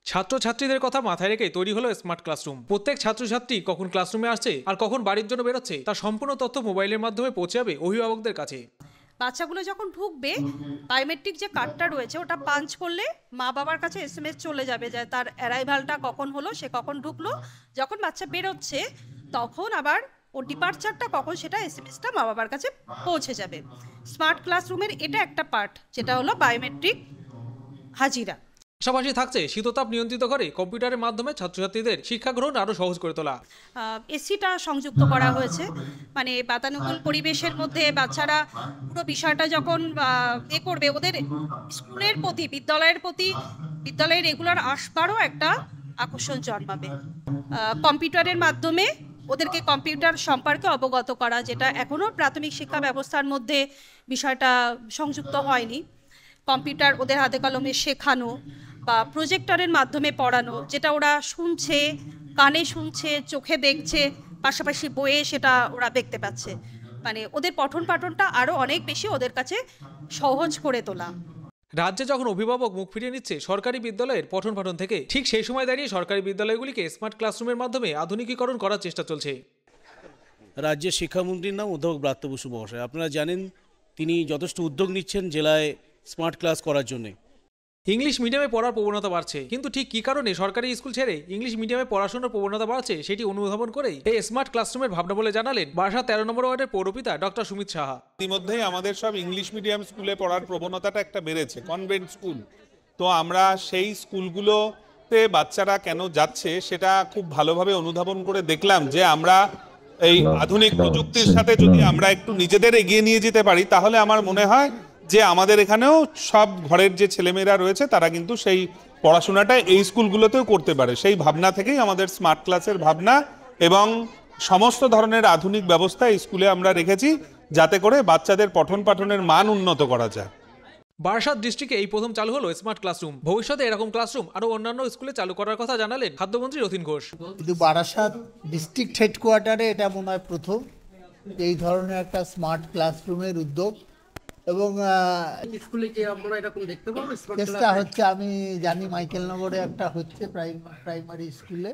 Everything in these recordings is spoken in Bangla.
ছাত্রছাত্রীদের কথা মাথায় রেখে তৈরি হলো স্মার্ট ক্লাসরুম। প্রত্যেক ছাত্রছাত্রী কখন ক্লাসরুমে আসছে আর কখন বাড়ির জন্য বেরোচ্ছে তার সম্পূর্ণ তথ্য মোবাইলের মাধ্যমে পৌঁছে যাবে অভিভাবকদের কাছে। বাচ্চাগুলো যখন ঢুকবে, বায়োমেট্রিক যে কার্ডটা রয়েছে ওটা পাঞ্চ করলে মা বাবার কাছে এসএমএস চলে যাবে যে তার অ্যারাইভালটা কখন হলো, সে কখন ঢুকলো। যখন বাচ্চা বেরোচ্ছে তখন আবার ওর ডিপার্চারটা কখন, সেটা এসএমএসটা মা বাবার কাছে পৌঁছে যাবে। স্মার্ট ক্লাসরুমের এটা একটা পার্ট, যেটা হলো বায়োমেট্রিক হাজিরা। পাশাপাশি থাকছে শীততাপ নিয়ন্ত্রিত ঘরে কম্পিউটারের মাধ্যমে ছাত্রছাত্রীদের শিক্ষা গ্রহণ আরো সহজ করে তোলা। এসিটা সংযুক্ত করা হয়েছে, মানে বাতানুকূল পরিবেশের মধ্যে বাচ্চারা পুরো বিষয়টা যখন করবে, ওদের স্কুলের প্রতি, বিদ্যালয়ের রেগুলার আসবারও একটা আকর্ষণ জন্মাবে। কম্পিউটারের মাধ্যমে ওদেরকে কম্পিউটার সম্পর্কে অবগত করা, যেটা এখনও প্রাথমিক শিক্ষা ব্যবস্থার মধ্যে বিষয়টা সংযুক্ত হয়নি। কম্পিউটার ওদের হাতে কলমে শেখানো বা প্রজেক্টরের মাধ্যমে পড়ানো, যেটা ওরা শুনছে, কানে শুনছে, চোখে দেখছে, পাশাপাশি বইয়ে সেটা ওরা দেখতে পাচ্ছে। মানে ওদের পঠন পাঠনটা আরও অনেক বেশি ওদের কাছে সহজ করে তোলা। রাজ্যে যখন অভিভাবক মুখ ফিরিয়ে নিচ্ছে সরকারি বিদ্যালয়ের পঠন পাঠন থেকে, ঠিক সেই সময় দাঁড়িয়ে সরকারি বিদ্যালয়গুলিকে স্মার্ট ক্লাসরুমের মাধ্যমে আধুনিকীকরণ করার চেষ্টা চলছে। রাজ্যের শিক্ষামন্ত্রীর নাম অধ্যাপক ব্রাত্য বসু মহাশয়। আপনারা জানেন তিনি যথেষ্ট উদ্যোগ নিচ্ছেন জেলায় স্মার্ট ক্লাস করার জন্যে। ইংলিশ মিডিয়ামে পড়ার প্রবণতা বাড়ছে, কিন্তু ঠিক কী কারণে সরকারি স্কুল ছেড়ে ইংলিশ মিডিয়ামে পড়াশোনার প্রবণতা বাড়ছে সেটি অনুধাবন করেই এই স্মার্ট ক্লাসরুমের ভাবনা বলে জানালেন বারাসাত 13 নম্বর ওয়ার্ডের পৌরপিতা ডক্টর সুমিত সাহা। ইতিমধ্যেই আমাদের সব ইংলিশ মিডিয়াম স্কুলে পড়ার প্রবণতাটা একটা বেড়েছে, কনভেন্ট স্কুল। তো আমরা সেই স্কুলগুলোতে বাচ্চারা কেন যাচ্ছে সেটা খুব ভালোভাবে অনুধাবন করে দেখলাম যে আমরা এই আধুনিক প্রযুক্তির সাথে যদি আমরা একটু নিজেদের এগিয়ে নিয়ে যেতে পারি, তাহলে আমার মনে হয় যে আমাদের এখানেও সব ঘরের যে ছেলেমেয়েরা রয়েছে তারা কিন্তু সেই পড়াশোনাটা এই স্কুলগুলোতেও করতে পারে। সেই ভাবনা থেকেই আমাদের স্মার্ট ক্লাসের ভাবনা এবং সমস্ত ধরনের আধুনিক ব্যবস্থা এই স্কুলে আমরা রেখেছি, যাতে করে বাচ্চাদের পঠন পাঠনের মান উন্নত করা যায়। বারাসাত ডিস্ট্রিক্টে এই প্রথম চালু হলো স্মার্ট ক্লাসরুম। ভবিষ্যতে এরকম ক্লাসরুম আরো অন্যান্য স্কুলে চালু করার কথা জানালেন খাদ্যমন্ত্রী রথীন ঘোষ। কিন্তু বারাসাত ডিস্ট্রিক্ট হেডকোয়ার্টারে এটা মনে হয় প্রথম এই ধরনের একটা স্মার্ট ক্লাসরুমের উদ্যোগ। এবং চেষ্টা হচ্ছে, আমি জানি মাইকেলনগরে একটা হচ্ছে প্রাইমারি স্কুলে,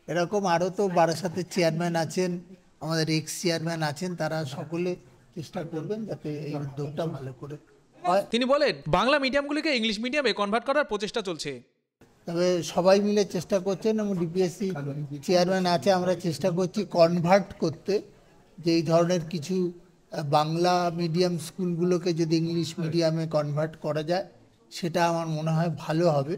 এরকম আরও তো বারাসাতের চেয়ারম্যান আছেন, আমাদের এক্স চেয়ারম্যান আছেন, তারা সকলে চেষ্টা করবেন যাতে এই উদ্যোগটা ভালো করে হয়। তিনি বলেন বাংলা মিডিয়ামগুলিকে ইংলিশ মিডিয়ামে কনভার্ট করার প্রচেষ্টা চলছে। তবে সবাই মিলে চেষ্টা করছেন এবং ডিপিএসসি চেয়ারম্যান আছে, আমরা চেষ্টা করছি কনভার্ট করতে, যে এই ধরনের কিছু বাংলা মিডিয়াম স্কুলগুলোকে যদি ইংলিশ মিডিয়ামে কনভার্ট করা যায় সেটা আমার মনে হয় ভালো হবে।